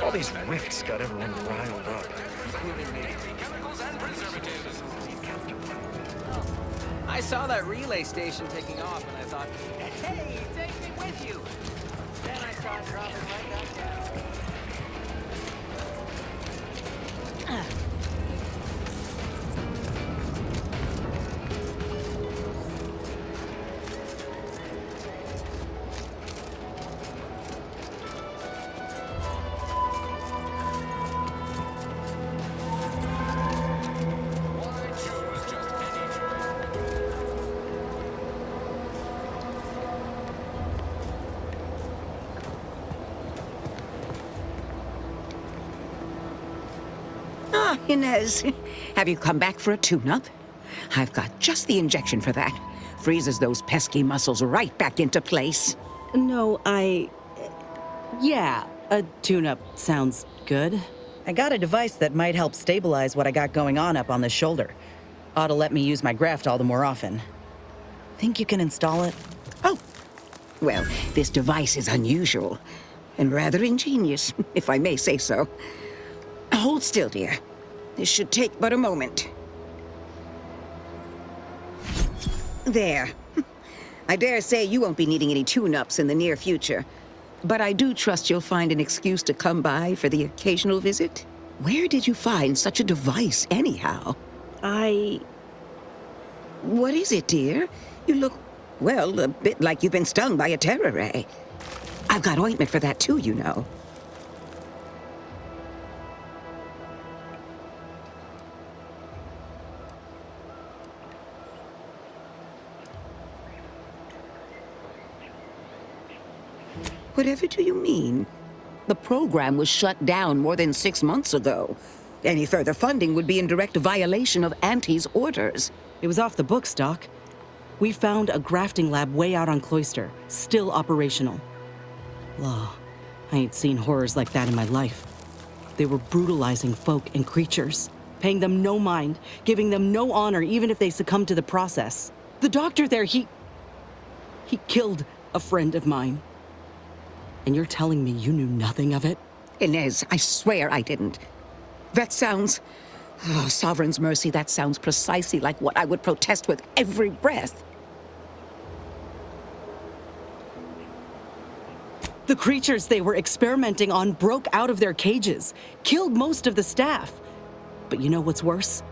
All these rifts got everyone riled up, including me. I saw that relay station taking off, and I thought, hey, take me with you. Then I saw it dropping right back down. Ah, Inez, have you come back for a tune-up? I've got just the injection for that. Freezes those pesky muscles right back into place. No, yeah, a tune-up sounds good. I got a device that might help stabilize what I got going on up on the shoulder. Ought to let me use my graft all the more often. Think you can install it? Oh, well, this device is unusual and rather ingenious, if I may say so. Hold still, dear. This should take but a moment. There. I dare say you won't be needing any tune-ups in the near future. But I do trust you'll find an excuse to come by for the occasional visit. Where did you find such a device, anyhow? What is it, dear? You look, well, a bit like you've been stung by a terror ray. I've got ointment for that too, you know. Whatever do you mean? The program was shut down more than 6 months ago. Any further funding would be in direct violation of Auntie's orders. It was off the books, Doc. We found a grafting lab way out on Cloister, still operational. Law, I ain't seen horrors like that in my life. They were brutalizing folk and creatures, paying them no mind, giving them no honor even if they succumbed to the process. The doctor there, he killed a friend of mine. And you're telling me you knew nothing of it? Inez, I swear I didn't. That sounds... Oh, Sovereign's mercy, that sounds precisely like what I would protest with every breath. The creatures they were experimenting on broke out of their cages, killed most of the staff. But you know what's worse?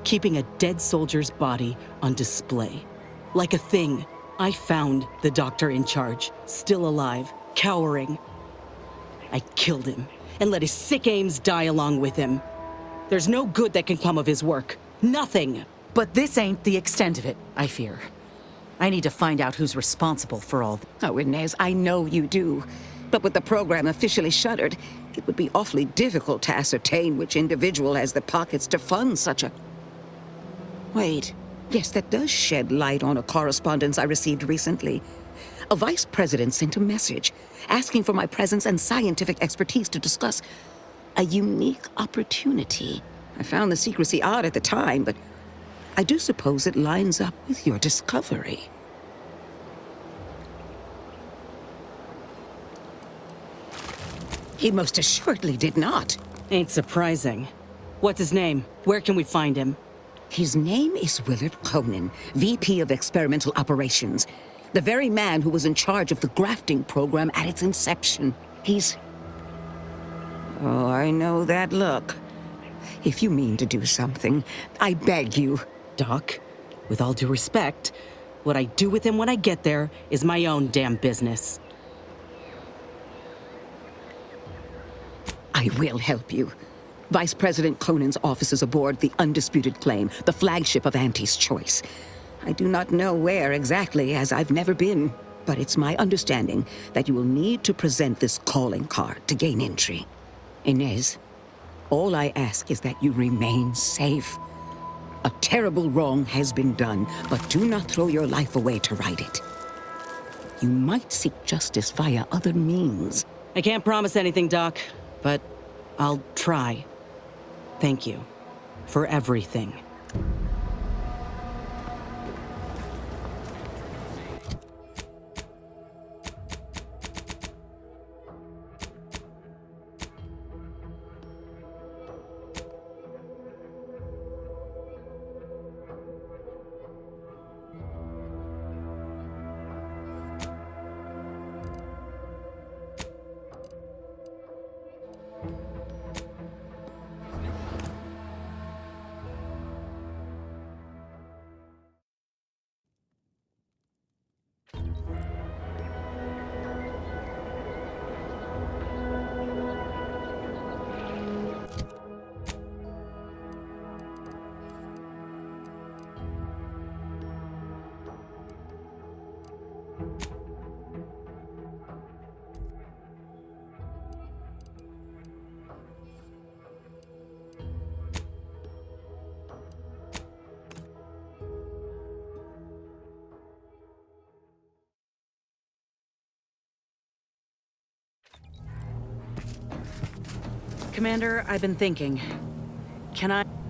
Keeping a dead soldier's body on display. Like a thing. I found the doctor in charge, still alive, cowering. I killed him and let his sick aims die along with him. There's no good that can come of his work. Nothing. But this ain't the extent of it, I fear. I need to find out who's responsible for all this. Oh, Inez, I know you do. But with the program officially shuttered, it would be awfully difficult to ascertain which individual has the pockets to fund such a... Wait. Yes, that does shed light on a correspondence I received recently. A vice president sent a message asking for my presence and scientific expertise to discuss a unique opportunity. I found the secrecy odd at the time, but I do suppose it lines up with your discovery. He most assuredly did not. Ain't surprising. What's his name? Where can we find him? His name is Willard Conan, VP of Experimental Operations. The very man who was in charge of the grafting program at its inception. He's... Oh, I know that look. If you mean to do something, I beg you. Doc, with all due respect, what I do with him when I get there is my own damn business. I will help you. Vice President Conan's office is aboard the Undisputed Claim, the flagship of Auntie's choice. I do not know where exactly, as I've never been, but it's my understanding that you will need to present this calling card to gain entry. Inez, all I ask is that you remain safe. A terrible wrong has been done, but do not throw your life away to right it. You might seek justice via other means. I can't promise anything, Doc, but I'll try. Thank you for everything. Commander, I've been thinking.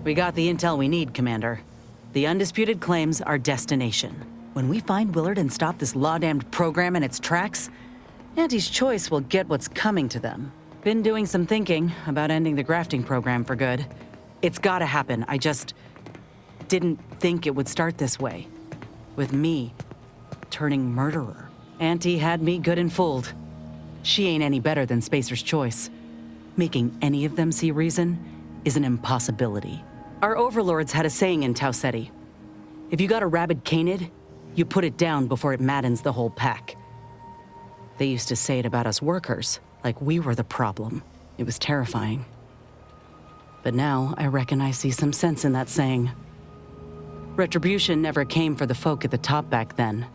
We got the intel we need, Commander. The undisputed claims our destination. When we find Willard and stop this law-damned program in its tracks, Auntie's Choice will get what's coming to them. Been doing some thinking about ending the grafting program for good. It's gotta happen. I just didn't think it would start this way. With me turning murderer. Auntie had me good and fooled. She ain't any better than Spacer's Choice. Making any of them see reason is an impossibility. Our overlords had a saying in Tau Ceti. If you got a rabid canid, you put it down before it maddens the whole pack. They used to say it about us workers, like we were the problem. It was terrifying. But now I reckon I see some sense in that saying. Retribution never came for the folk at the top back then,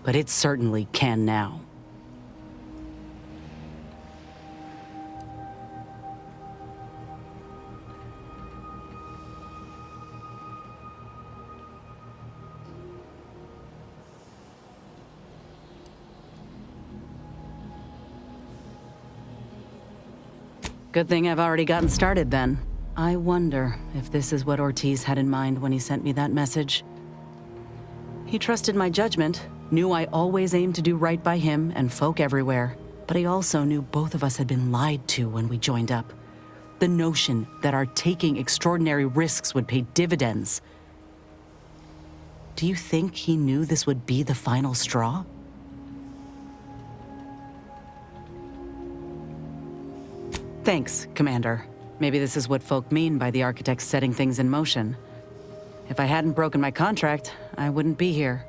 but it certainly can now. Good thing I've already gotten started then. I wonder if this is what Ortiz had in mind when he sent me that message. He trusted my judgment, knew I always aimed to do right by him and folk everywhere, but he also knew both of us had been lied to when we joined up. The notion that our taking extraordinary risks would pay dividends. Do you think he knew this would be the final straw? Thanks, Commander. Maybe this is what folk mean by the architects setting things in motion. If I hadn't broken my contract, I wouldn't be here.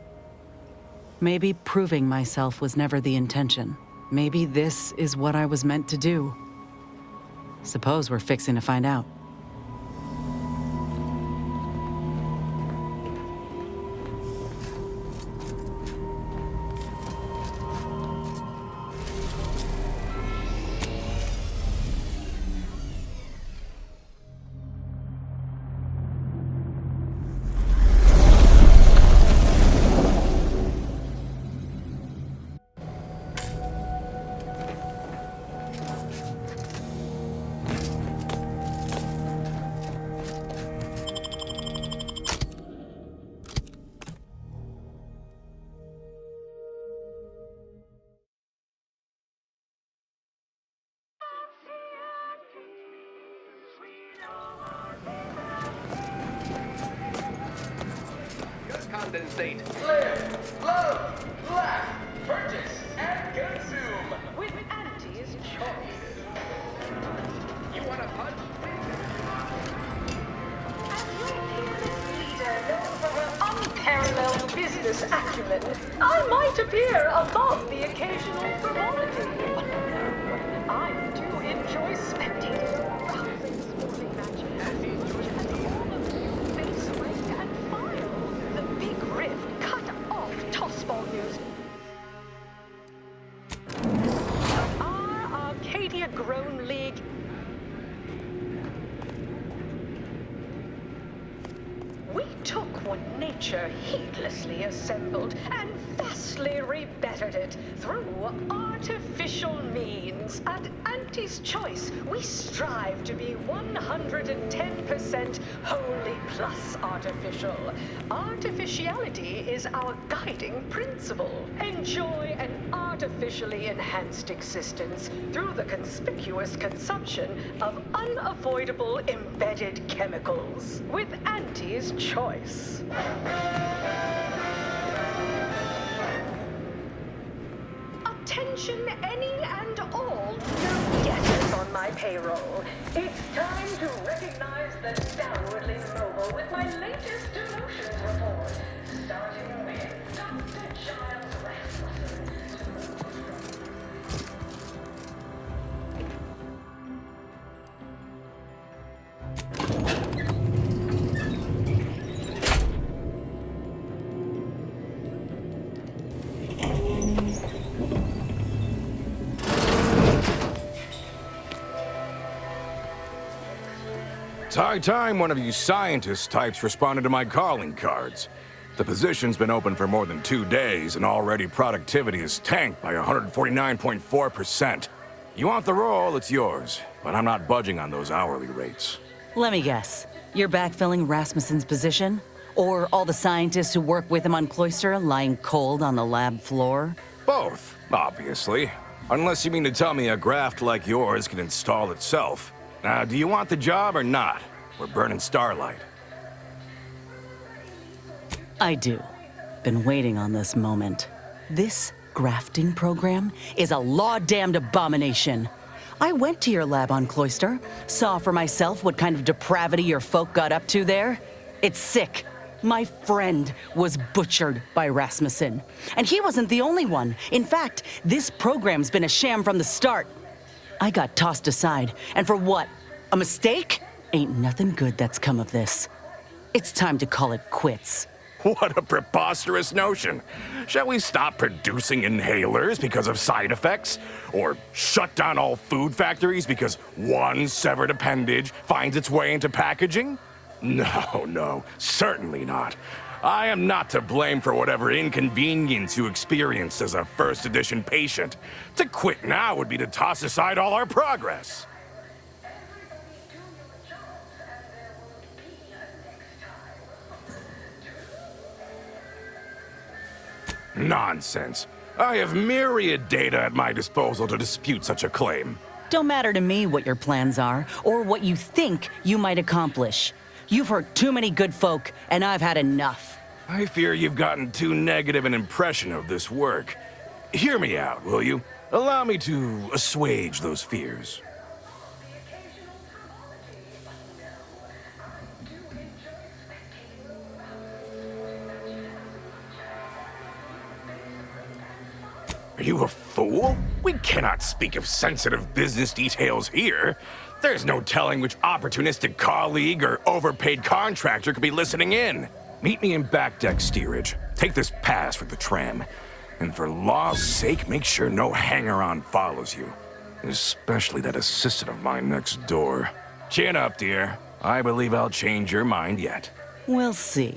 Maybe proving myself was never the intention. Maybe this is what I was meant to do. Suppose we're fixing to find out. Condensate. Live, love, laugh, purchase, and consume. With Auntie's Choice. You want a punch? As your fearless leader, known for her unparalleled business acumen, I might appear above the occasional frivolity. I do enjoy spectating a rousing sporting match. And all of you face rank and file. The big rift cut off tossball news. Our Arcadia Grown League. We took what nature heedlessly assembled and vastly rebettered it through artificial means. At Auntie's Choice, we strive to be 110% wholly plus artificial. Artificiality is our guiding principle. Enjoy an artificially enhanced existence through the conspicuous consumption of unavoidable embedded chemicals. With Auntie's Choice. Attention any and all go-getters on my payroll. It's time to recognize the downwardly mobile with my latest emotions report. Starting with Dr. Giles Rasmussen. It's high time one of you scientist types responded to my calling cards. The position's been open for more than 2 days, and already productivity is tanked by 149.4%. You want the role, it's yours. But I'm not budging on those hourly rates. Let me guess. You're backfilling Rasmussen's position? Or all the scientists who work with him on Cloister lying cold on the lab floor? Both, obviously. Unless you mean to tell me a graft like yours can install itself. Now, do you want the job or not? We're burning starlight. I do. Been waiting on this moment. This grafting program is a law-damned abomination. I went to your lab on Cloister, saw for myself what kind of depravity your folk got up to there. It's sick. My friend was butchered by Rasmussen. And he wasn't the only one. In fact, this program's been a sham from the start. I got tossed aside. And for what? A mistake? Ain't nothing good that's come of this. It's time to call it quits. What a preposterous notion. Shall we stop producing inhalers because of side effects? Or shut down all food factories because one severed appendage finds its way into packaging? No, certainly not. I am not to blame for whatever inconvenience you experienced as a first edition patient. To quit now would be to toss aside all our progress. Nonsense. I have myriad data at my disposal to dispute such a claim. Don't matter to me what your plans are, or what you think you might accomplish. You've hurt too many good folk, and I've had enough. I fear you've gotten too negative an impression of this work. Hear me out, will you? Allow me to assuage those fears. Are you a fool? We cannot speak of sensitive business details here. There's no telling which opportunistic colleague or overpaid contractor could be listening in. Meet me in back deck steerage. Take this pass for the tram. And for law's sake, make sure no hanger-on follows you. Especially that assistant of mine next door. Chin up, dear. I believe I'll change your mind yet. We'll see.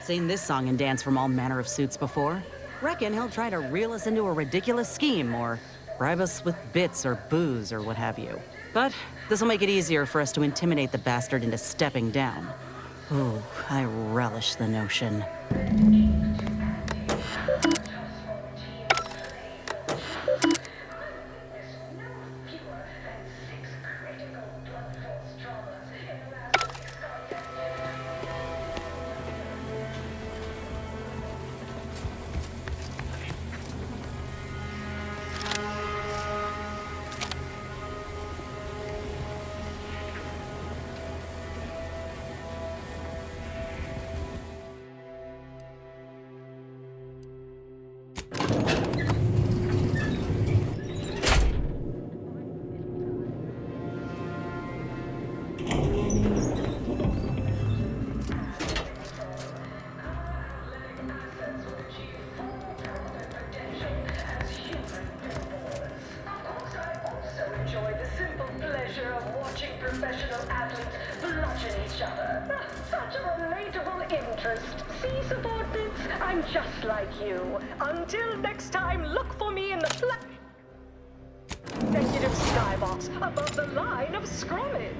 Seen this song and dance from all manner of suits before. Reckon he'll try to reel us into a ridiculous scheme or bribe us with bits or booze or what have you. But this'll make it easier for us to intimidate the bastard into stepping down. Ooh, I relish the notion. Professional athletes bludgeon each other. Such a relatable interest. See, subordinates, I'm just like you. Until next time, look for me in the executive skybox above the line of scrummage.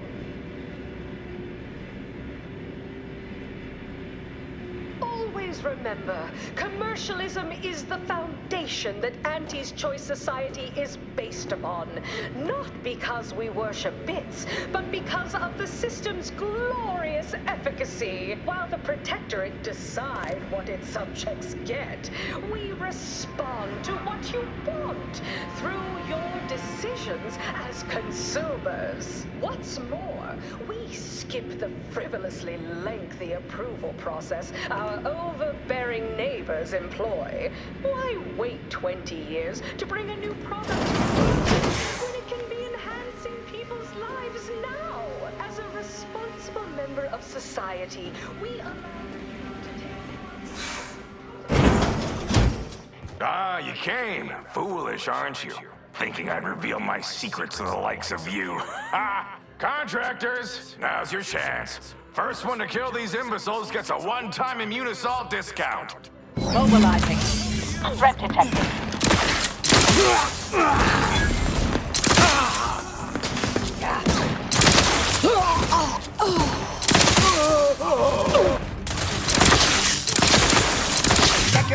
Always remember, commercialism is the foundation that Auntie's Choice Society is based upon. Not because we worship bits, but because of the system's glorious efficacy. While the Protectorate decide what its subjects get, we respond to what you want through your decisions as consumers. What's more, we skip the frivolously lengthy approval process our overbearing neighbors employ. Why wait 20 years to bring a new product when it can be enhancing people's lives now? As a responsible member of society, we allow Ah, you came. Foolish, aren't you? Thinking I'd reveal my secrets to the likes of you. Ah, contractors, now's your chance. First one to kill these imbeciles gets a one-time immune assault discount. mobilizing. Threat detected.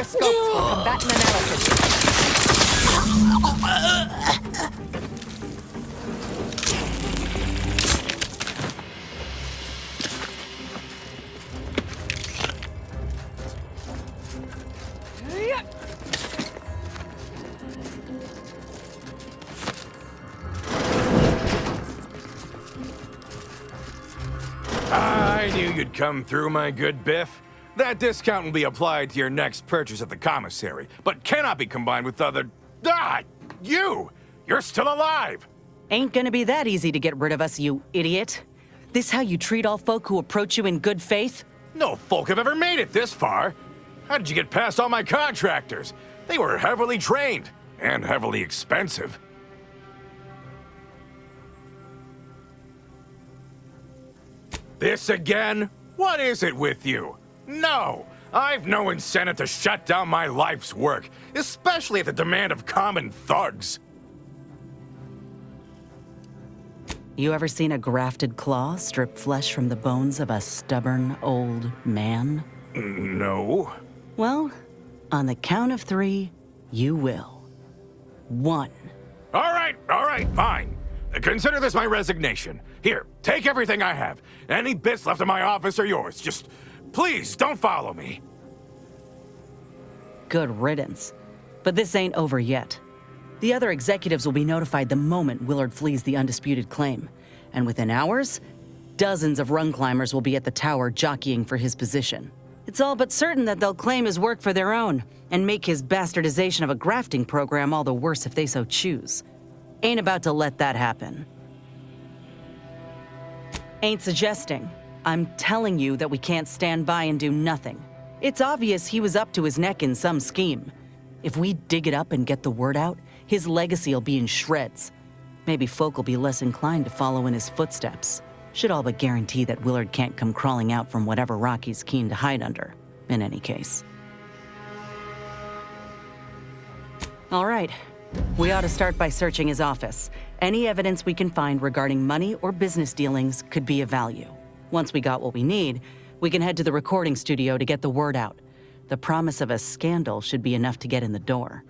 scopes for combatant analysis. I knew you'd come through, my good Biff. That discount will be applied to your next purchase at the commissary, but cannot be combined with other... Ah! You! You're still alive! Ain't gonna be that easy to get rid of us, you idiot. This how you treat all folk who approach you in good faith? No folk have ever made it this far. How did you get past all my contractors? They were heavily trained and heavily expensive. This again? What is it with you? No! I've no incentive to shut down my life's work, especially at the demand of common thugs. You ever seen a grafted claw strip flesh from the bones of a stubborn old man? No. Well, on the count of 3, you will. 1. All right, fine. Consider this my resignation. Here, take everything I have. Any bits left in my office are yours. Just, please, don't follow me. Good riddance. But this ain't over yet. The other executives will be notified the moment Willard flees the undisputed claim. And within hours, dozens of rung climbers will be at the tower jockeying for his position. It's all but certain that they'll claim his work for their own and make his bastardization of a grafting program all the worse if they so choose. Ain't about to let that happen. Ain't suggesting. I'm telling you that we can't stand by and do nothing. It's obvious he was up to his neck in some scheme. If we dig it up and get the word out, his legacy will be in shreds. Maybe folk will be less inclined to follow in his footsteps. Should all but guarantee that Willard can't come crawling out from whatever rock he's keen to hide under, in any case. All right. We ought to start by searching his office. Any evidence we can find regarding money or business dealings could be of value. Once we got what we need, we can head to the recording studio to get the word out. The promise of a scandal should be enough to get in the door.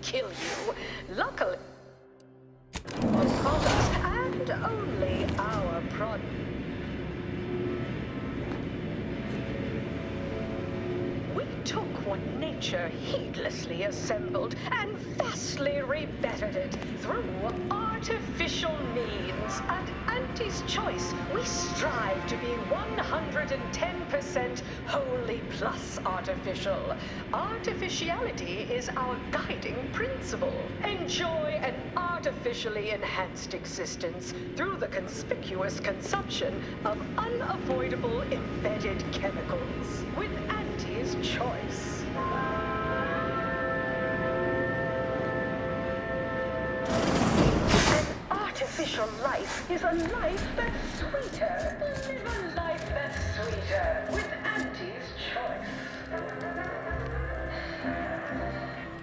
Kill you. Luckily, products and only our product. We took what nature heedlessly assembled and vastly rebettered it through artificial means. At Auntie's Choice, we strive to be 110% wholly plus artificial. Artificiality is our guiding principle. Enjoy an artificially enhanced existence through the conspicuous consumption of unavoidable embedded chemicals. With Auntie's Choice. An artificial life is a life that's sweeter. Live a life that's sweeter with Auntie's Choice.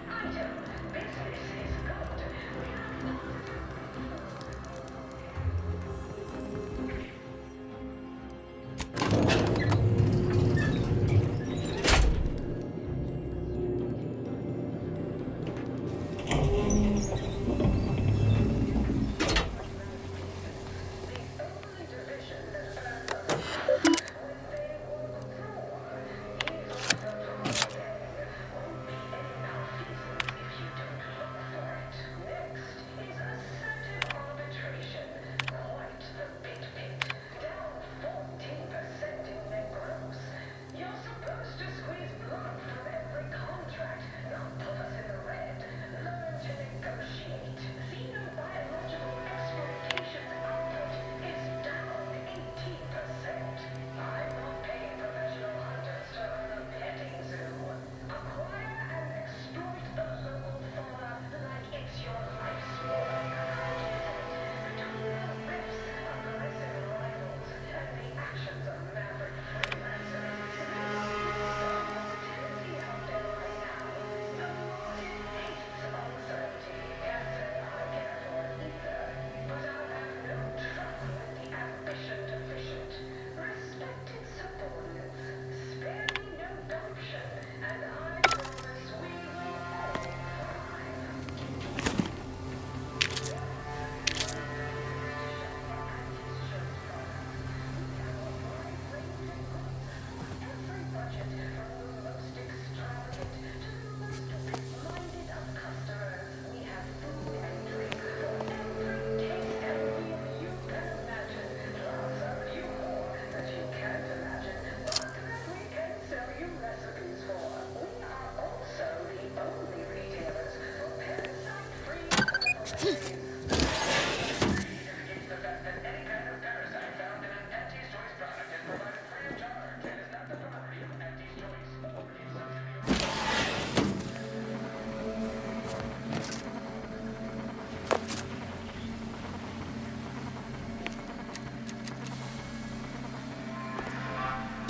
Item, business is good.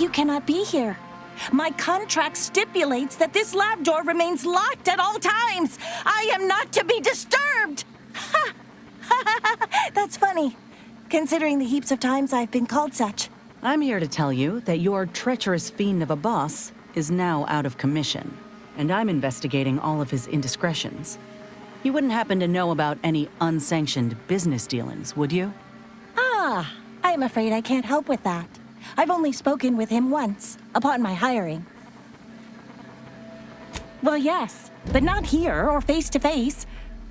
You cannot be here. My contract stipulates that this lab door remains locked at all times. I am not to be disturbed. Ha! That's funny, considering the heaps of times I've been called such. I'm here to tell you that your treacherous fiend of a boss is now out of commission, and I'm investigating all of his indiscretions. You wouldn't happen to know about any unsanctioned business dealings, would you? Ah, I'm afraid I can't help with that. I've only spoken with him once, upon my hiring. Well, yes, but not here or face to face.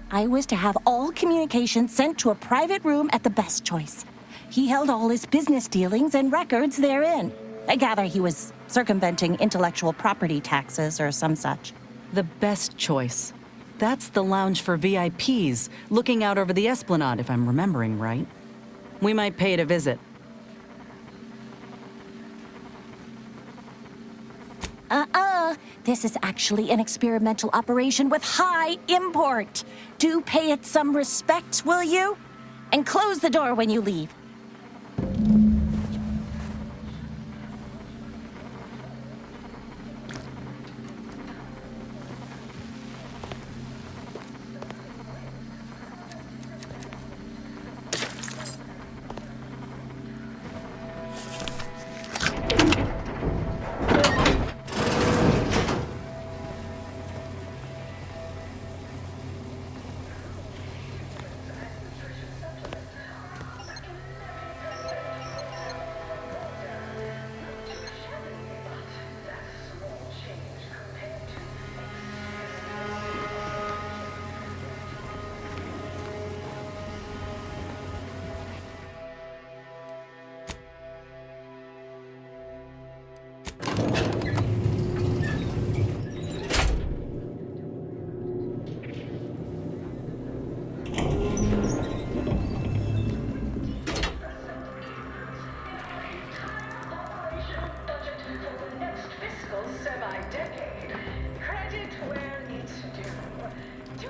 I was to have all communications sent to a private room at the Best Choice. He held all his business dealings and records therein. I gather he was circumventing intellectual property taxes or some such. The Best Choice. That's the lounge for VIPs, looking out over the Esplanade, if I'm remembering right. We might pay it a visit. This is actually an experimental operation with high import. Do pay it some respect, will you? And close the door when you leave.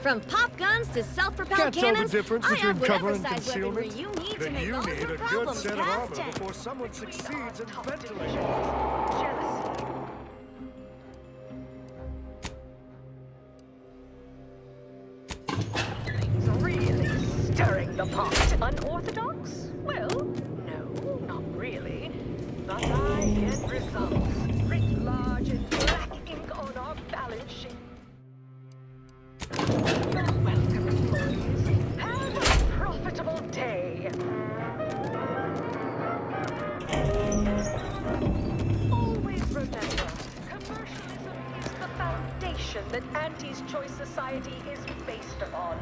From pop guns to self-propelled Can't tell the cannons, difference I between have cover whatever and size weaponry concealment. you need to Then make you all need your a good problems set of past armor tense. before someone succeeds in ventilating. Really stirring the pot. Unorthodox? Well, no, not really. But I get results. Writ large in black ink on our balance sheet. You're welcome, employees. Have a profitable day. Always remember, commercialism is the foundation that Auntie's Choice Society is based upon.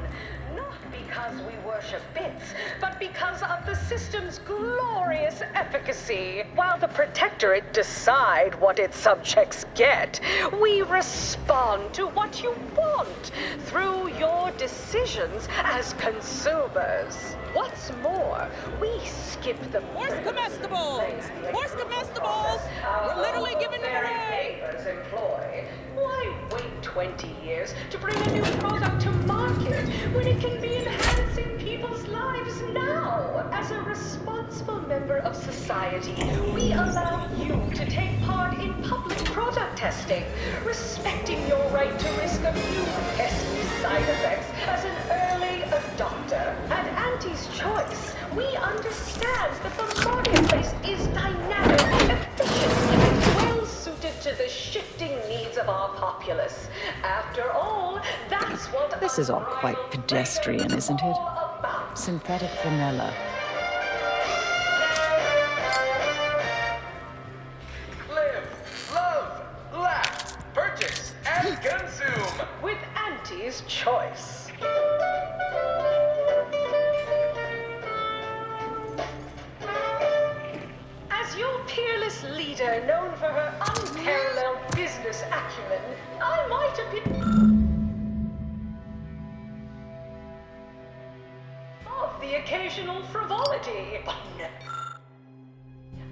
Not because we worship bits, but because of the system's glorious efficacy. While the Protectorate decide what its subjects get, we respond to what you want through your decisions as consumers. What's more, we skip the Horse comestibles! Horse comestibles! We're literally giving them away! Employ. Why wait 20 years to bring a new product to market when it can be enhancing people's lives now? As a responsible member of society, we allow you to take part in public product testing, respecting your right to risk a few pesky side effects as an early adopter. At Auntie's Choice, we understand that the marketplace is dynamic, efficient, and well-suited to the shifting needs of our populace. After all, that's what This is all quite pedestrian, isn't it? Synthetic vanilla. Live, love, laugh, purchase, and consume. with Auntie's Choice. As your peerless leader, known for her unparalleled business acumen, I might appear of the occasional frivolity.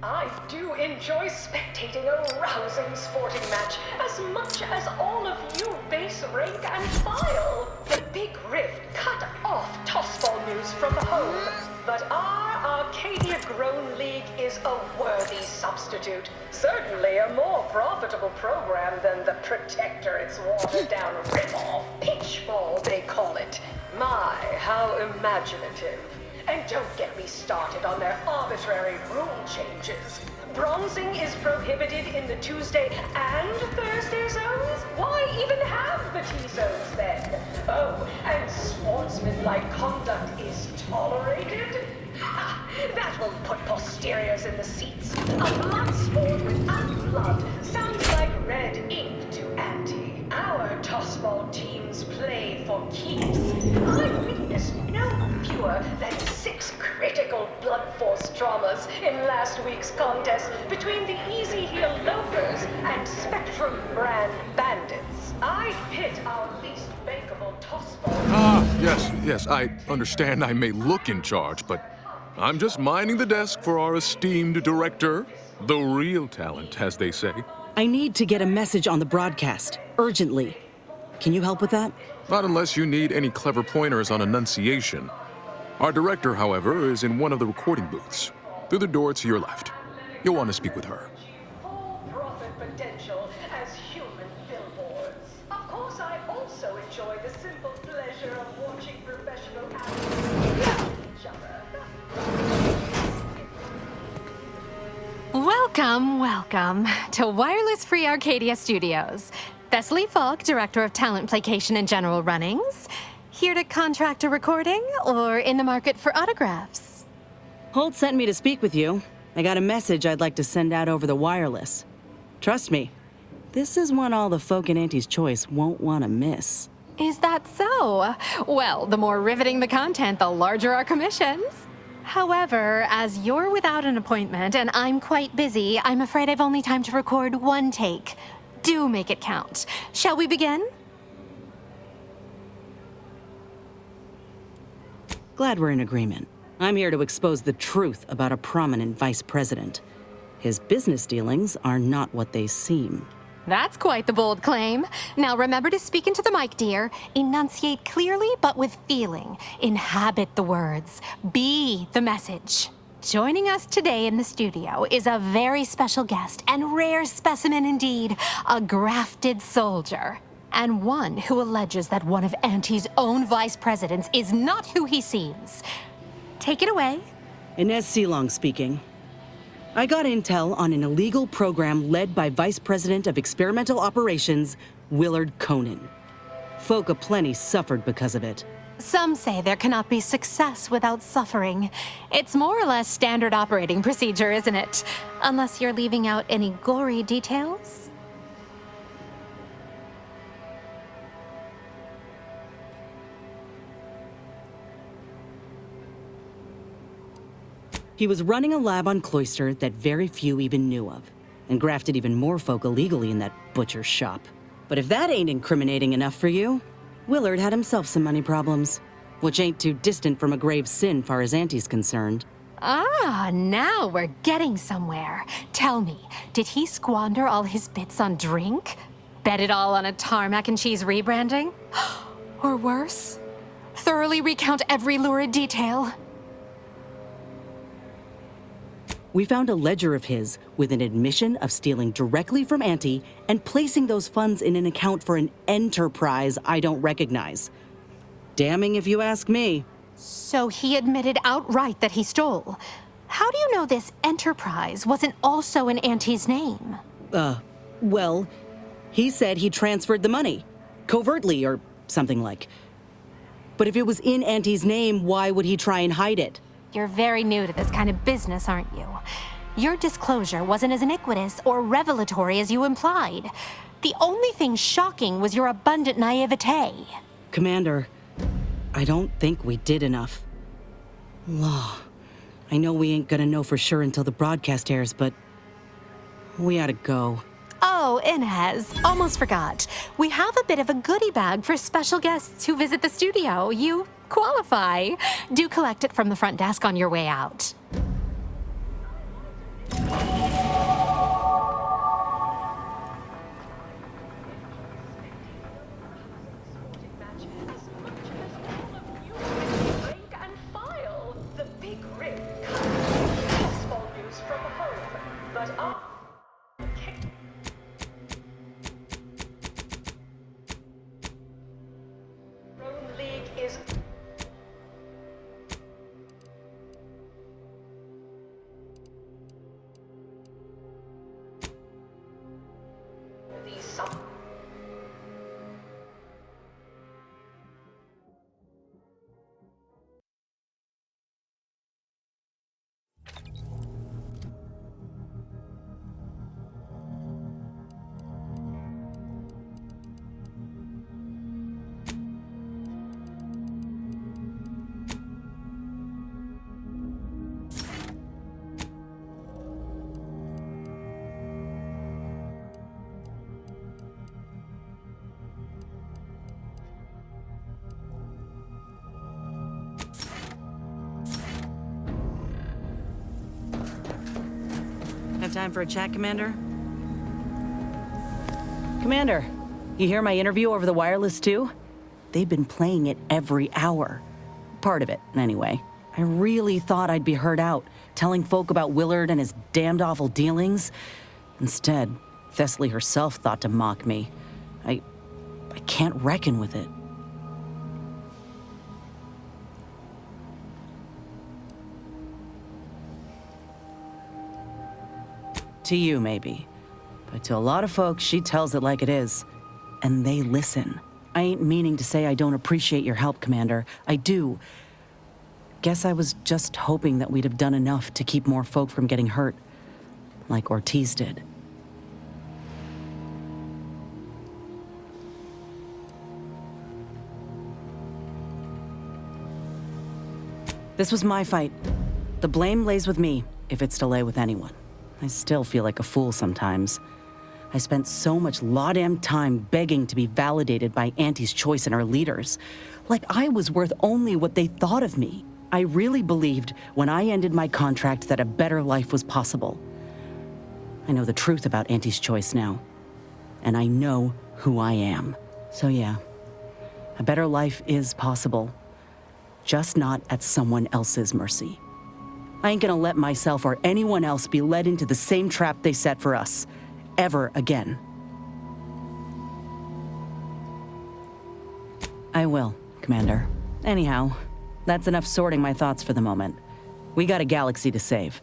I do enjoy spectating a rousing sporting match as much as all of you base rank and file. The big rift cut off tossball news from the home. but our Arcadia-grown league is a worthy substitute. Certainly a more profitable program than the Protectorate's watered-down rip-off. Pitchball, they call it. My, how imaginative. And don't get me started on their arbitrary rule changes. Bronzing is prohibited in the Tuesday and Thursday zones? Why even have the T-zones then? Oh, and sportsmanlike conduct is tolerated? Ha! That will put posteriors in the seats. A blood sport without blood sounds like red ink to Auntie. Our tossball teams play for keeps. I witnessed no fewer than 6 critical blood force traumas in last week's contest between the Easy Heel Loafers and Spectrum brand bandits. I pit our least bankable tossball. Yes, I understand I may look in charge, but I'm just minding the desk for our esteemed director. The real talent, as they say. I need to get a message on the broadcast, urgently. Can you help with that? Not unless you need any clever pointers on enunciation. Our director, however, is in one of the recording booths. Through the door to your left. You'll want to speak with her. Full profit potential as human billboards. Of course, I also enjoy the simple pleasure of watching professional athletes yell at each other. Welcome to Wireless Free Arcadia Studios. Thessaly Falk, Director of Talent Placation and General Runnings. Here to contract a recording or in the market for autographs? Holt sent me to speak with you. I got a message I'd like to send out over the wireless. Trust me, this is one all the folk in Auntie's Choice won't want to miss. Is that so? Well, the more riveting the content, the larger our commissions. However, as you're without an appointment and I'm quite busy, I'm afraid I've only time to record one take. Do make it count. Shall we begin? Glad we're in agreement. I'm here to expose the truth about a prominent vice president. His business dealings are not what they seem. That's quite the bold claim. Now remember to speak into the mic, dear. Enunciate clearly, but with feeling. Inhabit the words. Be the message. Joining us today in the studio is a very special guest and rare specimen indeed, a grafted soldier. And one who alleges that one of Auntie's own vice presidents is not who he seems. Take it away. Inez Seelong speaking. I got intel on an illegal program led by Vice President of Experimental Operations, Willard Conan. Folk aplenty suffered because of it. Some say there cannot be success without suffering. It's more or less standard operating procedure, isn't it? Unless you're leaving out any gory details. He was running a lab on Cloister that very few even knew of, and grafted even more folk illegally in that butcher's shop. But if that ain't incriminating enough for you, Willard had himself some money problems, which ain't too distant from a grave sin far as Auntie's concerned. Ah, now we're getting somewhere. Tell me, did he squander all his bits on drink? Bet it all on a tarmac and cheese rebranding? Or worse? Thoroughly recount every lurid detail? We found a ledger of his with an admission of stealing directly from Auntie and placing those funds in an account for an enterprise I don't recognize. Damning if you ask me. So he admitted outright that he stole. How do you know this enterprise wasn't also in Auntie's name? Well, he said he transferred the money. Covertly or something like. But if it was in Auntie's name, why would he try and hide it? You're very new to this kind of business, aren't you? Your disclosure wasn't as iniquitous or revelatory as you implied. The only thing shocking was your abundant naivete. Commander, I don't think we did enough. Law. I know we ain't gonna know for sure until the broadcast airs, but we ought to go. Oh, Inez, almost forgot. We have a bit of a goodie bag for special guests who visit the studio. You qualify. Do collect it from the front desk on your way out. And file. The big some. Have time for a chat, Commander? Commander, you hear my interview over the wireless too? They've been playing it every hour. Part of it, anyway. I really thought I'd be heard out, telling folk about Willard and his damned awful dealings. Instead, Thessaly herself thought to mock me. I can't reckon with it. To you, maybe. But to a lot of folks, she tells it like it is. And they listen. I ain't meaning to say I don't appreciate your help, Commander. I do. Guess I was just hoping that we'd have done enough to keep more folk from getting hurt. Like Ortiz did. This was my fight. The blame lays with me, if it's to lay with anyone. I still feel like a fool sometimes. I spent so much law-damn time begging to be validated by Auntie's choice and her leaders. Like I was worth only what they thought of me. I really believed when I ended my contract that a better life was possible. I know the truth about Auntie's choice now. And I know who I am. So yeah, a better life is possible. Just not at someone else's mercy. I ain't gonna let myself or anyone else be led into the same trap they set for us. Ever again. I will, Commander. Anyhow, that's enough sorting my thoughts for the moment. We got a galaxy to save.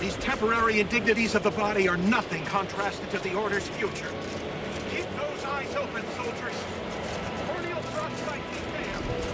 These temporary indignities of the body are nothing contrasted to the Order's future. Keep those eyes open, soldiers. Corneal frostbite be damned.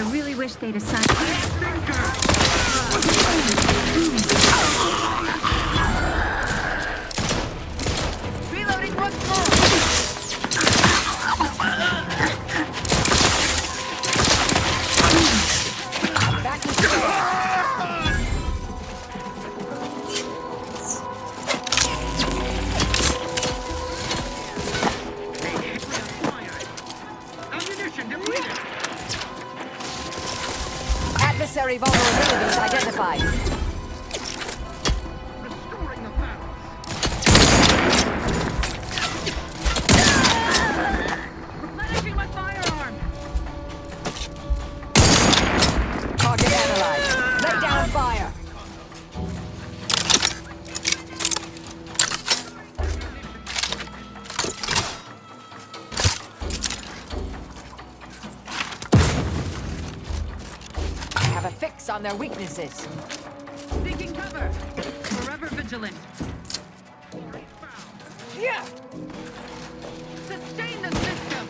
I really wish they'd assign... Reloading once more. Back to square. Adversary vulnerabilities identified. Restoring the balance. Replenishing my firearm. Target analyzed. Lay down fire. Have a fix on their weaknesses. Seeking cover. Forever vigilant. Yeah. Sustain the system.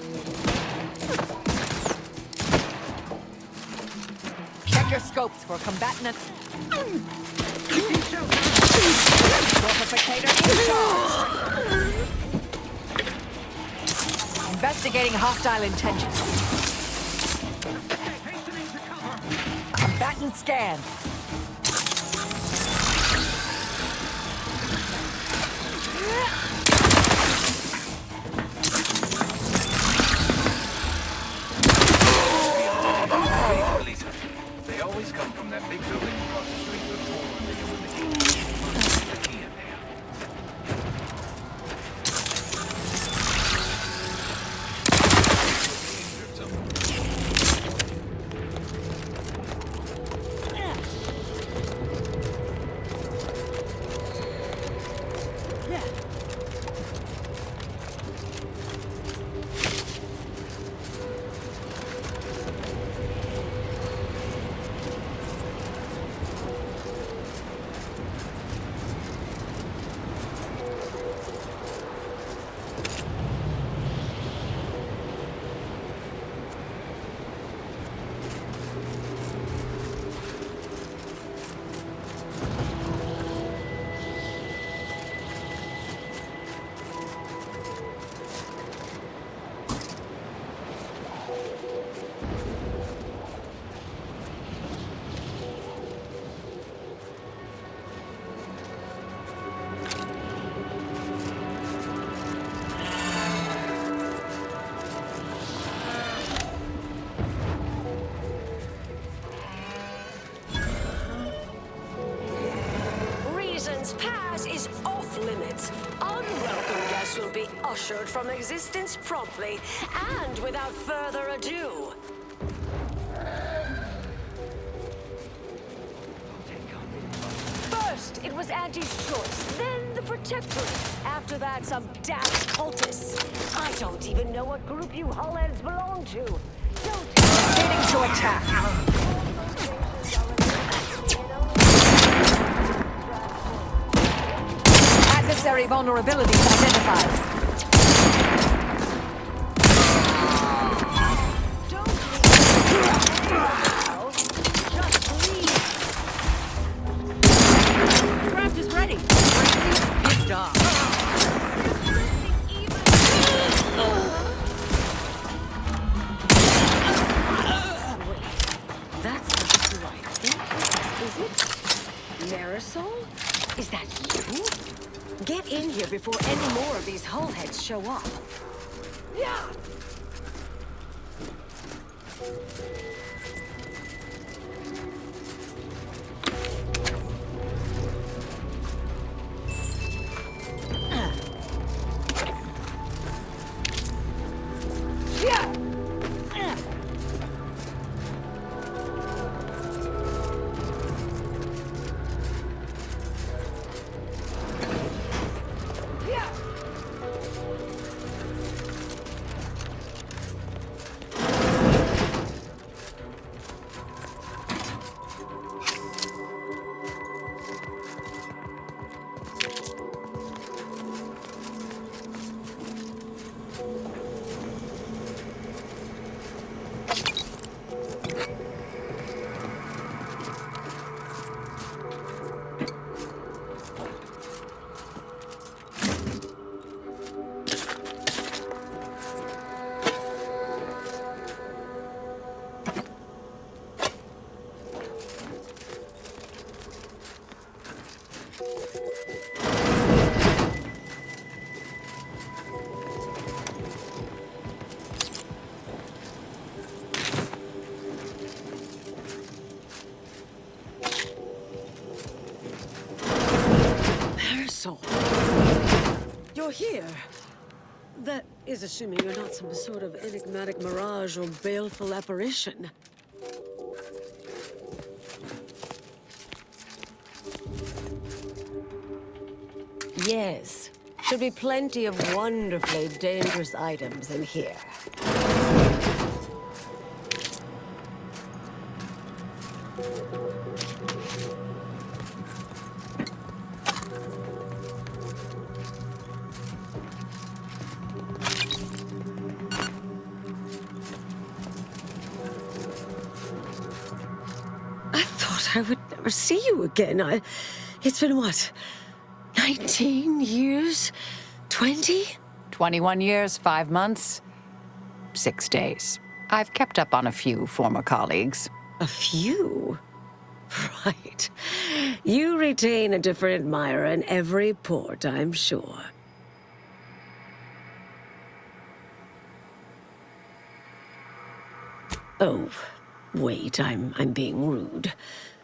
Check your scopes for combatant. Fortificator in charge. Investigating hostile intentions. Combatant scan. They always come from that big building across the street before they open the gate. The key in there. Pass is off limits. Unwelcome guests will be ushered from existence promptly and without further ado. First, it was Auntie's choice, then the Protectorate. After that, some daft cultists. I don't even know what group you Hullheads belong to. Don't Beginning to attack. Adversary vulnerabilities identified. Craft is ready. Pissed off. That's not who I think, is it? Marisol? Is that you? Get in here before any more of these hullheads show up. Yeah! Marisol, you're here. That is assuming you're not some sort of enigmatic mirage or baleful apparition. Yes. Should be plenty of wonderfully dangerous items in here. I thought I would never see you again. It's been what? 19 years? 20? 21 years, 5 months, 6 days. I've kept up on a few former colleagues. A few? Right. You retain a different admirer in every port, I'm sure. Oh, wait, I'm being rude.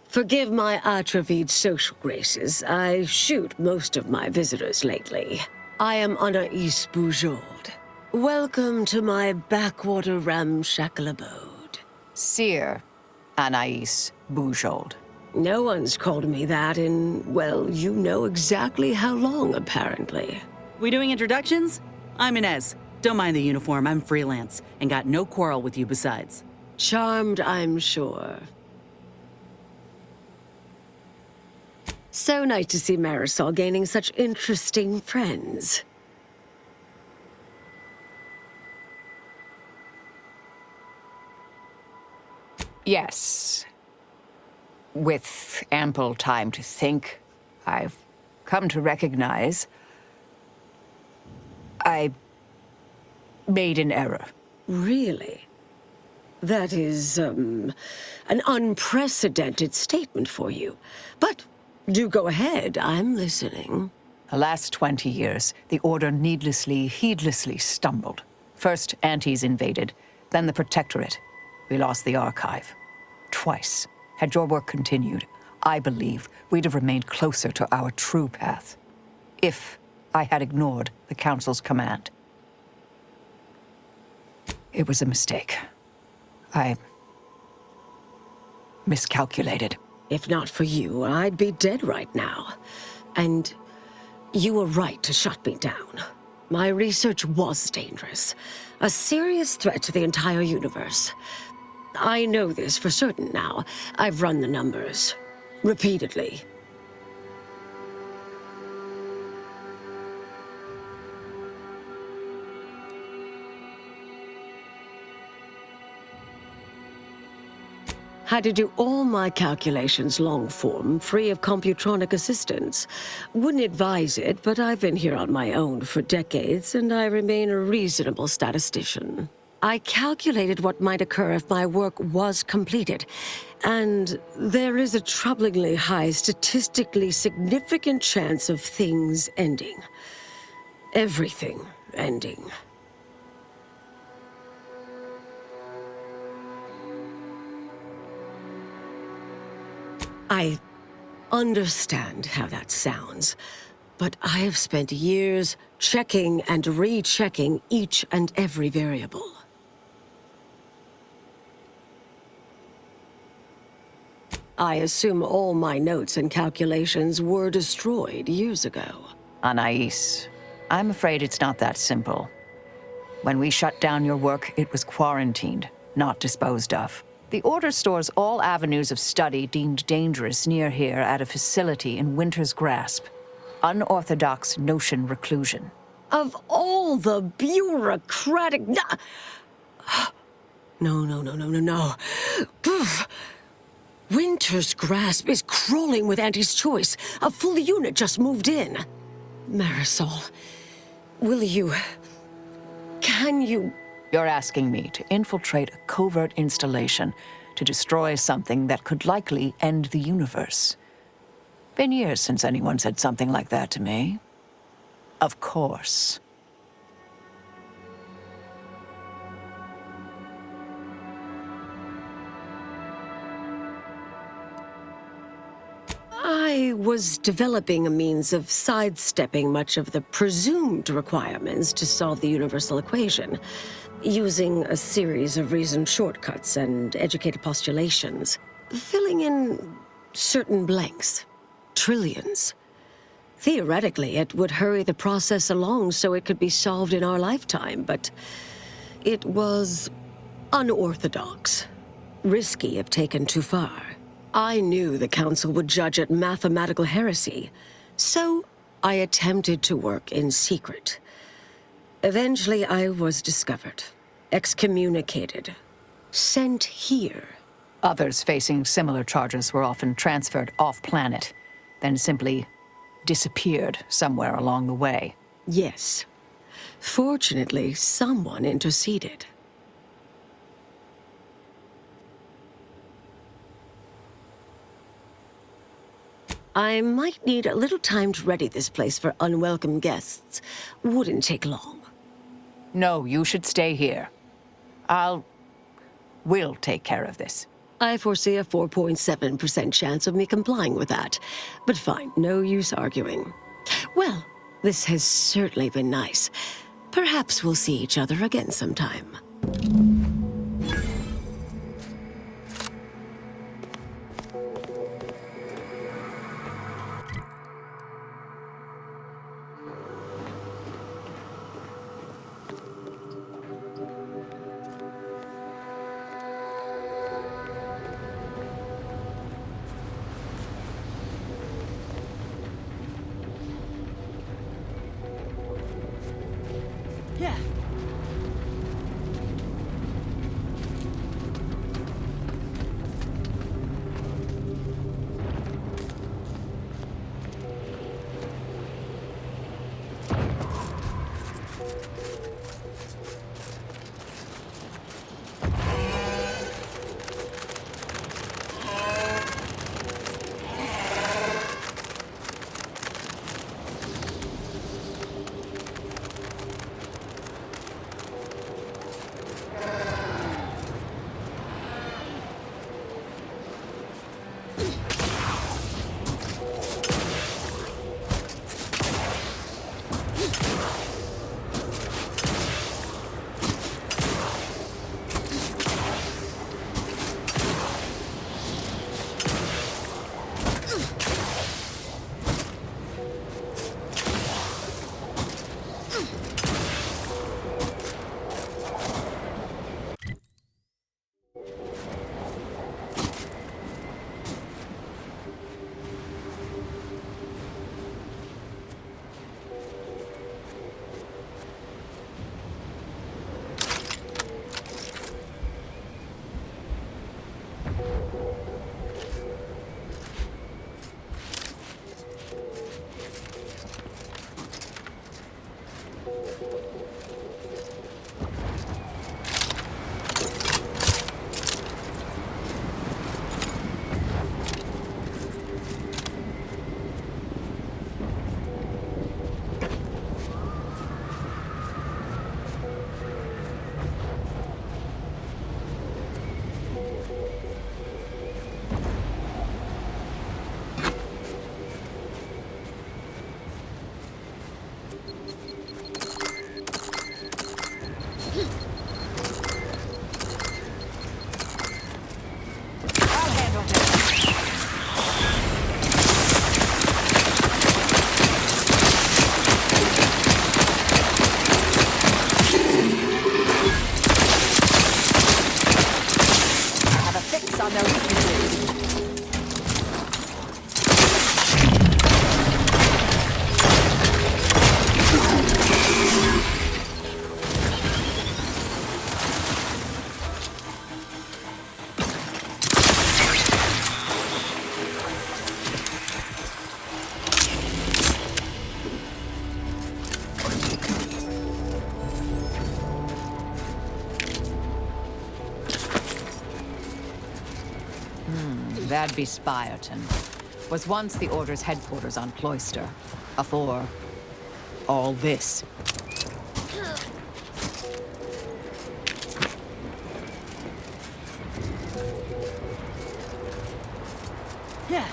Forgive my atrophied social graces. I shoot most of my visitors lately. I am Anais Boujold. Welcome to my backwater ramshackle abode. Seer Anais Boujold. No one's called me that in, well, you know exactly how long, apparently. We doing introductions? I'm Inez. Don't mind the uniform, I'm freelance, and got no quarrel with you besides. Charmed, I'm sure. So nice to see Marisol gaining such interesting friends. Yes. With ample time to think, I've come to recognize I made an error. Really? That is, an unprecedented statement for you. But do go ahead, I'm listening. The last 20 years, the Order needlessly, heedlessly stumbled. First, Antes invaded, then the Protectorate. We lost the Archive. Twice. Had your work continued, I believe we'd have remained closer to our true path. If I had ignored the Council's command. It was a mistake. I miscalculated. If not for you, I'd be dead right now. And you were right to shut me down. My research was dangerous. A serious threat to the entire universe. I know this for certain now. I've run the numbers. Repeatedly. Had to do all my calculations long form, free of computronic assistance. Wouldn't advise it, but I've been here on my own for decades, and I remain a reasonable statistician. I calculated what might occur if my work was completed, and there is a troublingly high, statistically significant chance of things ending. Everything ending. I understand how that sounds, but I have spent years checking and rechecking each and every variable. I assume all my notes and calculations were destroyed years ago. Anais, I'm afraid it's not that simple. When we shut down your work, it was quarantined, not disposed of. The Order stores all avenues of study deemed dangerous near here at a facility in Winter's Grasp. Unorthodox notion reclusion. Of all the bureaucratic... No. Winter's Grasp is crawling with Auntie's choice. A full unit just moved in. Marisol, will you... Can you You're asking me to infiltrate a covert installation to destroy something that could likely end the universe. Been years since anyone said something like that to me. Of course. I was developing a means of sidestepping much of the presumed requirements to solve the universal equation, using a series of reasoned shortcuts and educated postulations, filling in certain blanks. Trillions. Theoretically, it would hurry the process along so it could be solved in our lifetime, but it was unorthodox, risky if taken too far. I knew the Council would judge it mathematical heresy, so I attempted to work in secret. Eventually, I was discovered, excommunicated, sent here. Others facing similar charges were often transferred off-planet, then simply disappeared somewhere along the way. Yes. Fortunately, someone interceded. I might need a little time to ready this place for unwelcome guests. Wouldn't take long. No, you should stay here. We'll take care of this. I foresee a 4.7% chance of me complying with that. But fine, no use arguing. Well, this has certainly been nice. Perhaps we'll see each other again sometime. Yeah. That'd be Spyerton. Was once the Order's headquarters on Cloister. Afore all this. Yeah.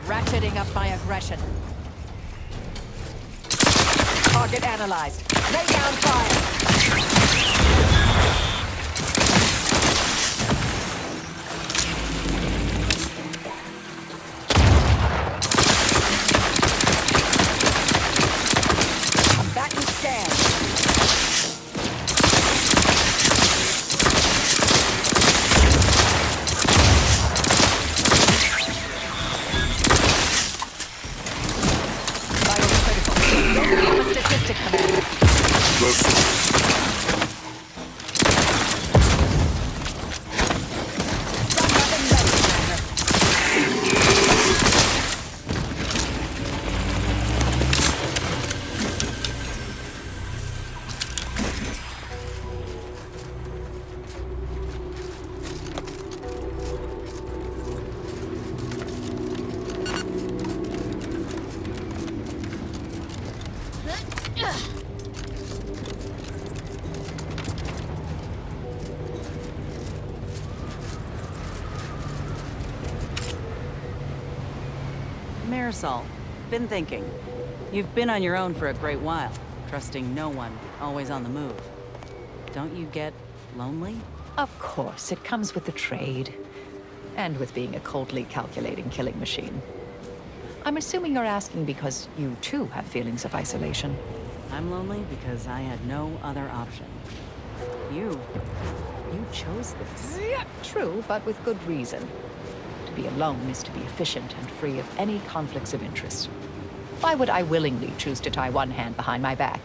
Ratcheting up my aggression. Target analyzed. Lay down fire. Combatant stand. Marisol, been thinking. You've been on your own for a great while, trusting no one, always on the move. Don't you get lonely? Of course, it comes with the trade. And with being a coldly calculating killing machine. I'm assuming you're asking because you too have feelings of isolation. I'm lonely because I had no other option. You chose this. Yeah, true, but with good reason. To be alone is to be efficient and free of any conflicts of interest. Why would I willingly choose to tie one hand behind my back?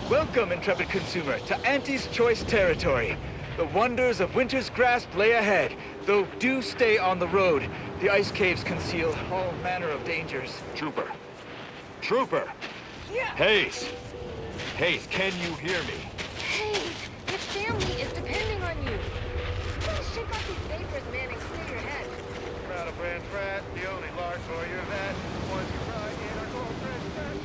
Welcome Welcome, intrepid consumer, to Auntie's Choice territory. The wonders of winter's grasp lay ahead, though do stay on the road. The ice caves conceal all manner of dangers. Trooper. Trooper! Yeah. Hayes! Hayes, can you hear me? Hey, your family is depending on you. You gotta shake off these vapors, man, and clear your head. Rattle brand frat, the only large for your vet. Once you ride in our gold brand frat.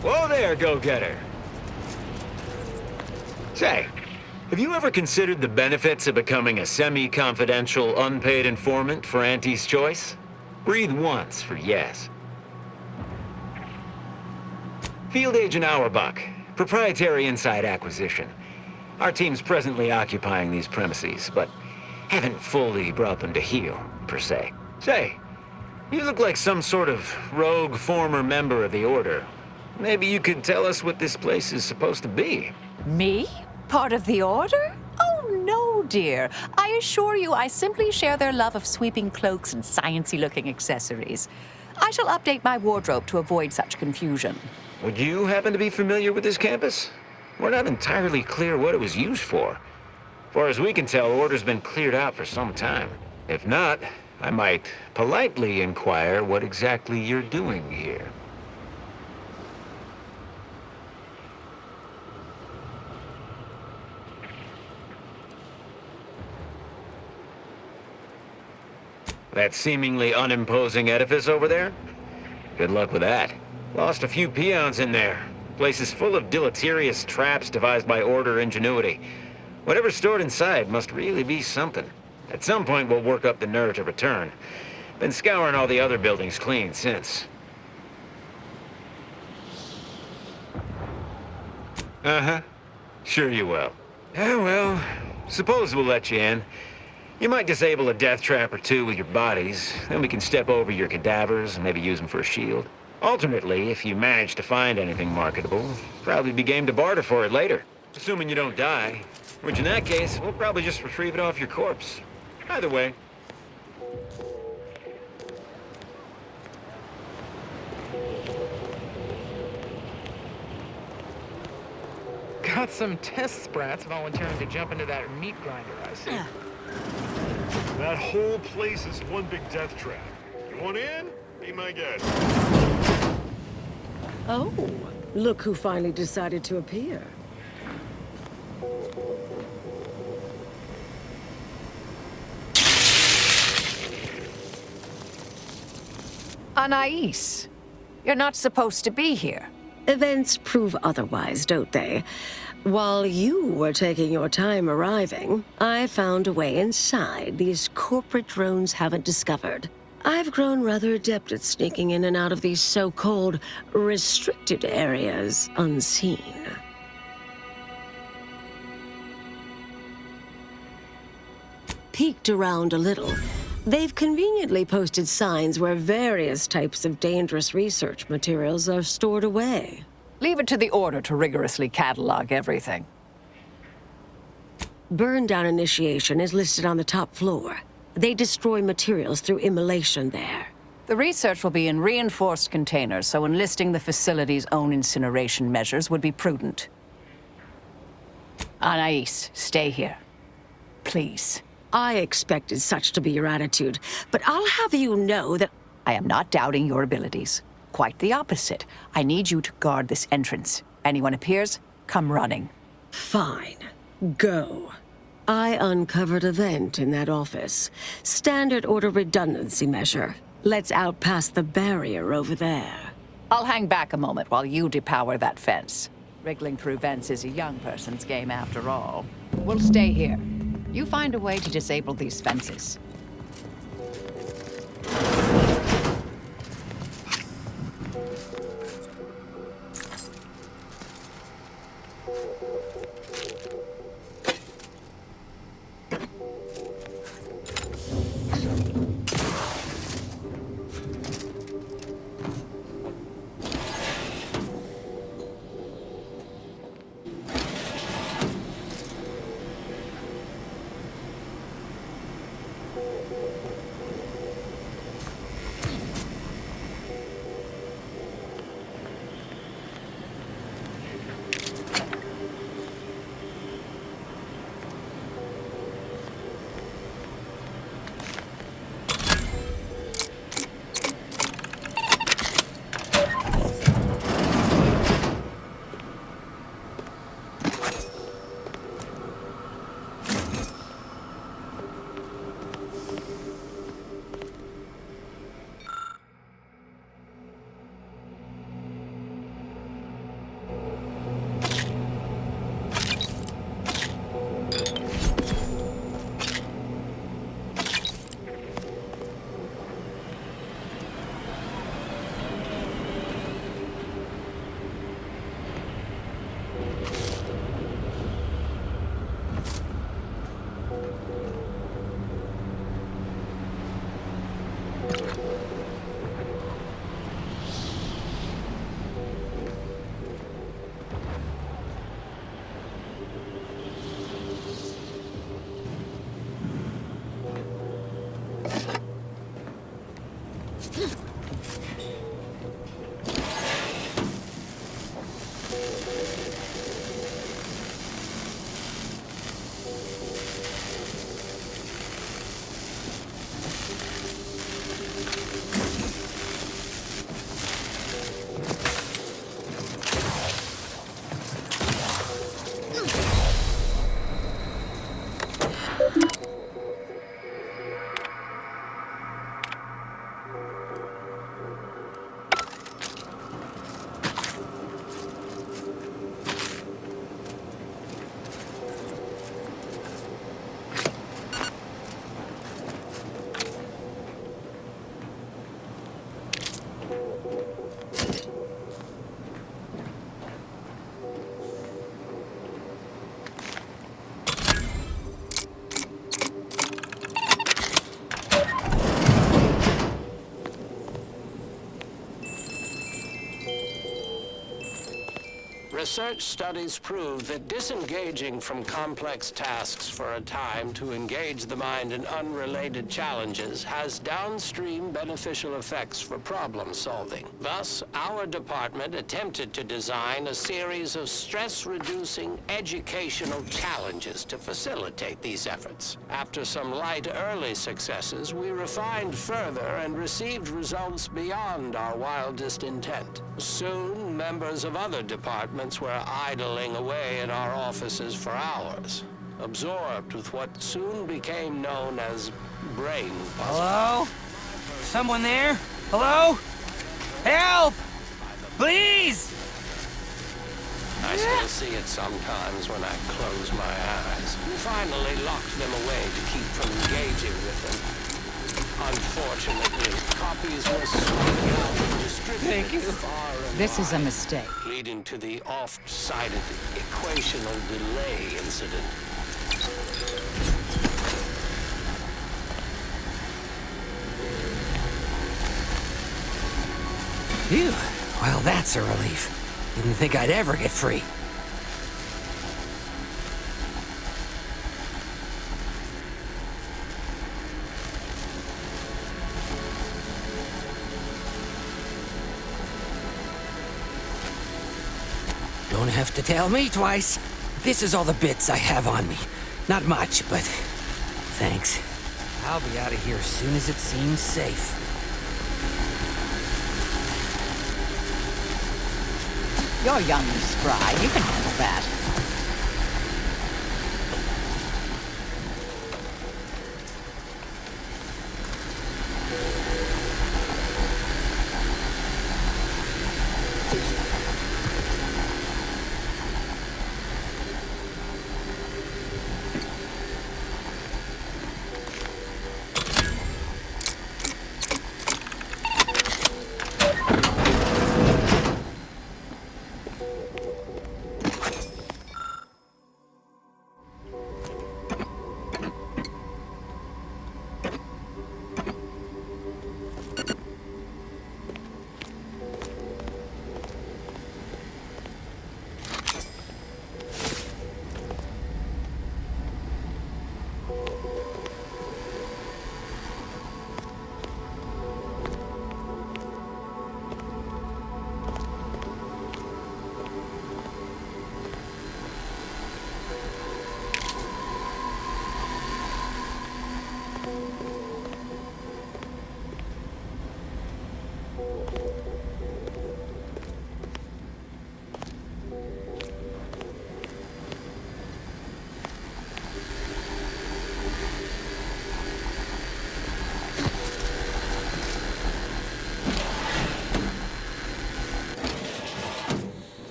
Whoa there, go-getter. Say, have you ever considered the benefits of becoming a semi-confidential, unpaid informant for Auntie's Choice? Breathe once for yes. Field Agent Auerbach, proprietary inside acquisition. Our team's presently occupying these premises, but haven't fully brought them to heel, per se. Say, you look like some sort of rogue former member of the Order. Maybe you could tell us what this place is supposed to be. Me? Part of the Order? Oh, no, dear. I assure you, I simply share their love of sweeping cloaks and science-y-looking accessories. I shall update my wardrobe to avoid such confusion. Would you happen to be familiar with this campus? We're not entirely clear what it was used for. As far as we can tell, Order's been cleared out for some time. If not, I might politely inquire what exactly you're doing here. That seemingly unimposing edifice over there? Good luck with that. Lost a few peons in there. Place is full of deleterious traps devised by Order ingenuity. Whatever's stored inside must really be something. At some point, we'll work up the nerve to return. Been scouring all the other buildings clean since. Uh-huh. Sure you will. Ah, well, suppose we'll let you in. You might disable a death trap or two with your bodies, then we can step over your cadavers and maybe use them for a shield. Alternately, if you manage to find anything marketable, probably be game to barter for it later. Assuming you don't die, which in that case, we'll probably just retrieve it off your corpse. Either way. Got some test sprats volunteering to jump into that meat grinder, I see. That whole place is one big death trap. You want in? Be my guest. Oh, look who finally decided to appear. Anais, you're not supposed to be here. Events prove otherwise, don't they? While you were taking your time arriving, I found a way inside these corporate drones haven't discovered. I've grown rather adept at sneaking in and out of these so-called restricted areas unseen. Peeked around a little. They've conveniently posted signs where various types of dangerous research materials are stored away. Leave it to the Order to rigorously catalog everything. Burn-down initiation is listed on the top floor. They destroy materials through immolation there. The research will be in reinforced containers, so enlisting the facility's own incineration measures would be prudent. Anais, stay here. Please. I expected such to be your attitude, but I'll have you know that I am not doubting your abilities. Quite the opposite. I need you to guard this entrance. Anyone appears, come running. Fine. Go. I uncovered a vent in that office. Standard Order redundancy measure. Let's outpass the barrier over there. I'll hang back a moment while you depower that fence. Wriggling through vents is a young person's game after all. We'll stay here. You find a way to disable these fences. Research studies prove that disengaging from complex tasks for a time to engage the mind in unrelated challenges has downstream beneficial effects for problem solving. Thus, our department attempted to design a series of stress-reducing educational challenges to facilitate these efforts. After some light early successes, we refined further and received results beyond our wildest intent. Soon, members of other departments were idling away in our offices for hours, absorbed with what soon became known as brain puzzle. Hello? Someone there? Hello? Help! Please! I still see it sometimes when I close my eyes. We finally locked them away to keep from engaging with them. Unfortunately, copies were swung out and distributed far and This is a wide, mistake. leading to the oft-cited equational delay incident. Phew. Well, that's a relief. Didn't think I'd ever get free. Don't have to tell me twice. This is all the bits I have on me. Not much, but thanks. I'll be out of here as soon as it seems safe. You're young and spry. You can handle that.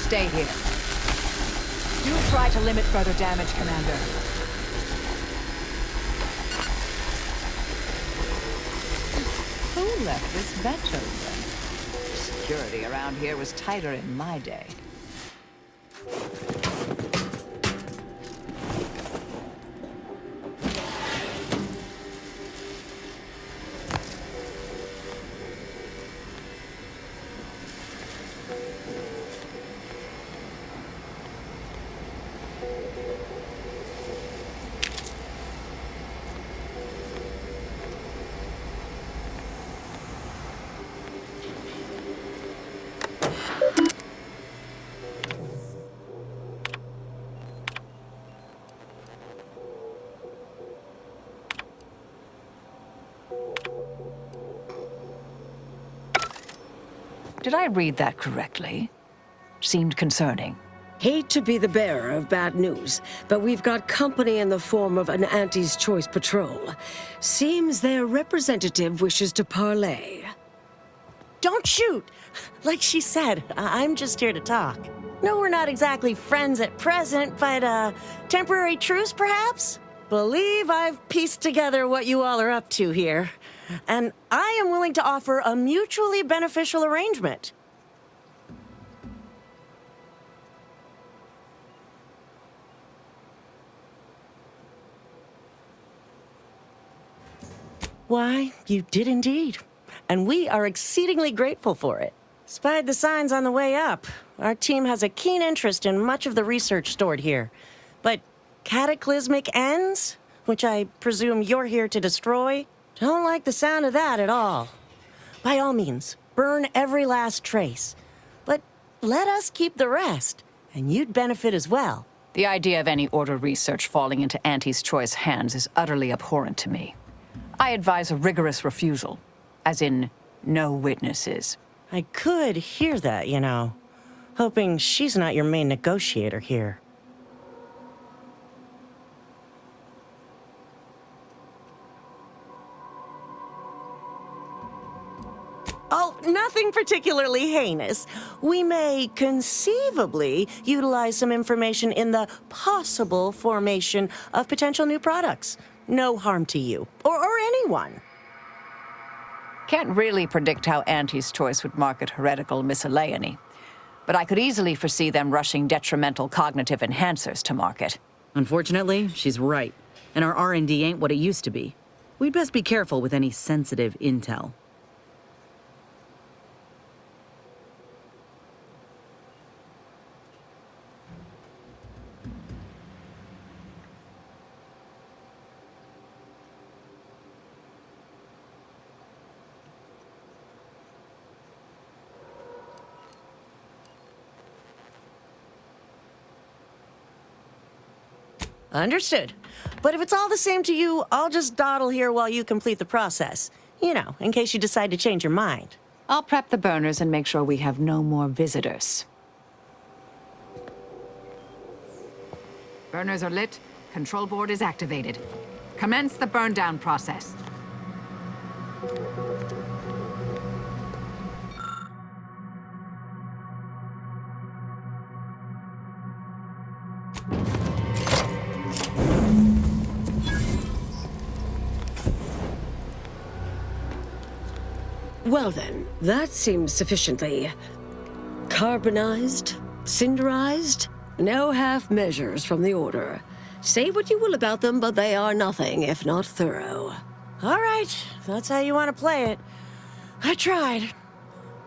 Stay here. Do try to limit further damage, Commander. Who left this vent open? Security around here was tighter in my day. Did I read that correctly? Seemed concerning. Hate to be the bearer of bad news, but we've got company in the form of an Auntie's Choice patrol. Seems their representative wishes to parley. Don't shoot! Like she said, I'm just here to talk. No, we're not exactly friends at present, but, temporary truce, perhaps? Believe I've pieced together what you all are up to here. And I am willing to offer a mutually beneficial arrangement. Why, you did indeed. And we are exceedingly grateful for it. Spied the signs on the way up. Our team has a keen interest in much of the research stored here. But cataclysmic ends, which I presume you're here to destroy, don't like the sound of that at all. By all means, burn every last trace. But let us keep the rest, and you'd benefit as well. The idea of any Order research falling into Auntie's Choice hands is utterly abhorrent to me. I advise a rigorous refusal, as in, no witnesses. I could hear that, you know. Hoping she's not your main negotiator here. Oh, nothing particularly heinous. We may conceivably utilize some information in the possible formation of potential new products. No harm to you, or anyone. Can't really predict how Auntie's Choice would market heretical miscellany, but I could easily foresee them rushing detrimental cognitive enhancers to market. Unfortunately, she's right, and our R&D ain't what it used to be. We'd best be careful with any sensitive intel. Understood. But if it's all the same to you, I'll just dawdle here while you complete the process. You know, in case you decide to change your mind. I'll prep the burners and make sure we have no more visitors. Burners are lit. Control board is activated. Commence the burn down process. Well then, that seems sufficiently carbonized, cinderized. No half measures from the Order. Say what you will about them, but they are nothing if not thorough. All right, if that's how you want to play it. I tried.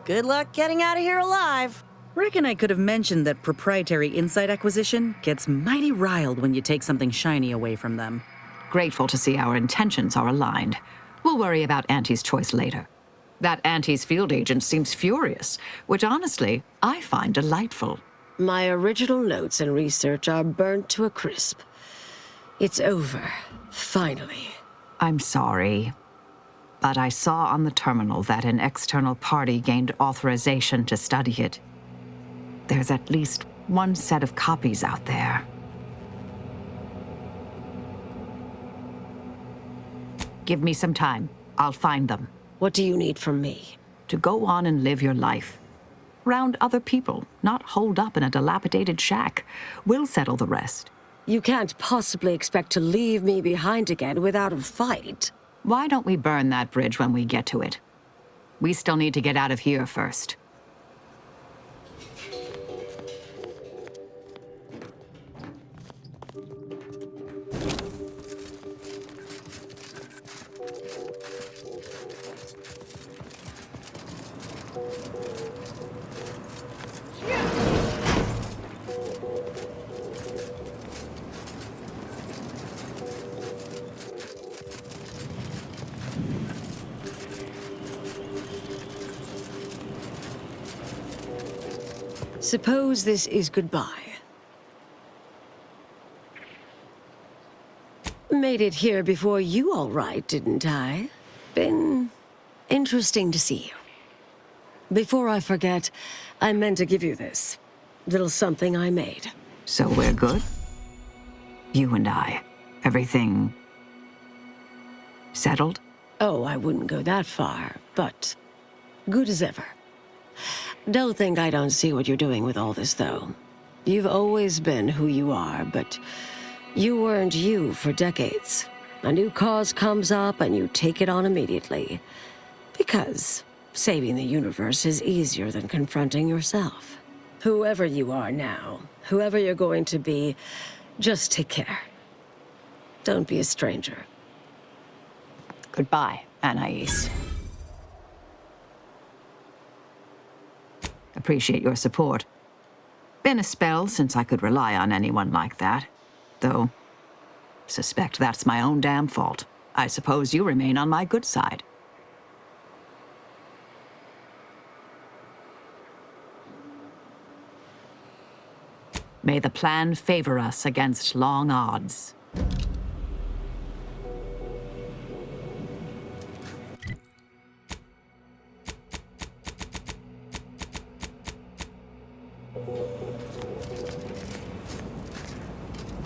Good luck getting out of here alive. Reckon I could have mentioned that proprietary insight acquisition gets mighty riled when you take something shiny away from them. Grateful to see our intentions are aligned. We'll worry about Auntie's Choice later. That Auntie's field agent seems furious, which honestly, I find delightful. My original notes and research are burnt to a crisp. It's over, finally. I'm sorry, but I saw on the terminal that an external party gained authorization to study it. There's at least one set of copies out there. Give me some time. I'll find them. What do you need from me? To go on and live your life. Round other people, not holed up in a dilapidated shack. We'll settle the rest. You can't possibly expect to leave me behind again without a fight. Why don't we burn that bridge when we get to it? We still need to get out of here first. Suppose this is goodbye. Made it here before you all right, didn't I? Been interesting to see you. Before I forget, I meant to give you this. Little something I made. So we're good? You and I. Everything... settled? Oh, I wouldn't go that far, but good as ever. Don't think I don't see what you're doing with all this, though. You've always been who you are, but you weren't you for decades. A new cause comes up and you take it on immediately. Because saving the universe is easier than confronting yourself. Whoever you are now, whoever you're going to be, just take care. Don't be a stranger. Goodbye, Anais. Appreciate your support. Been a spell since I could rely on anyone like that. Though, suspect that's my own damn fault. I suppose you remain on my good side. May the plan favor us against long odds.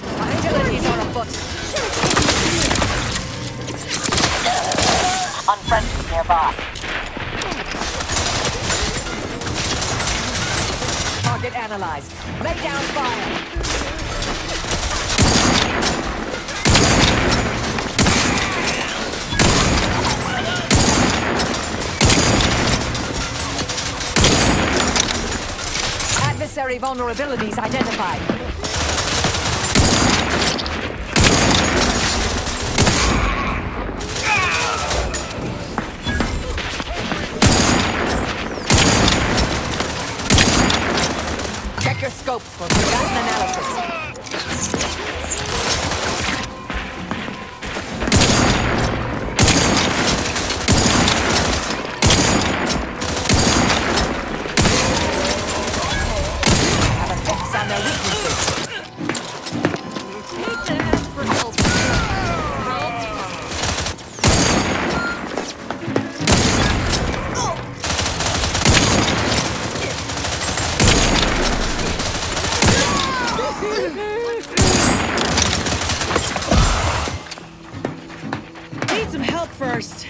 Hostilities are afoot. Unfriendly nearby. Target analyzed. Lay down fire. Adversary vulnerabilities identified. Check your scopes for forgotten analysis. Have a fix on their weaknesses. Need to ask for help. Need some help first.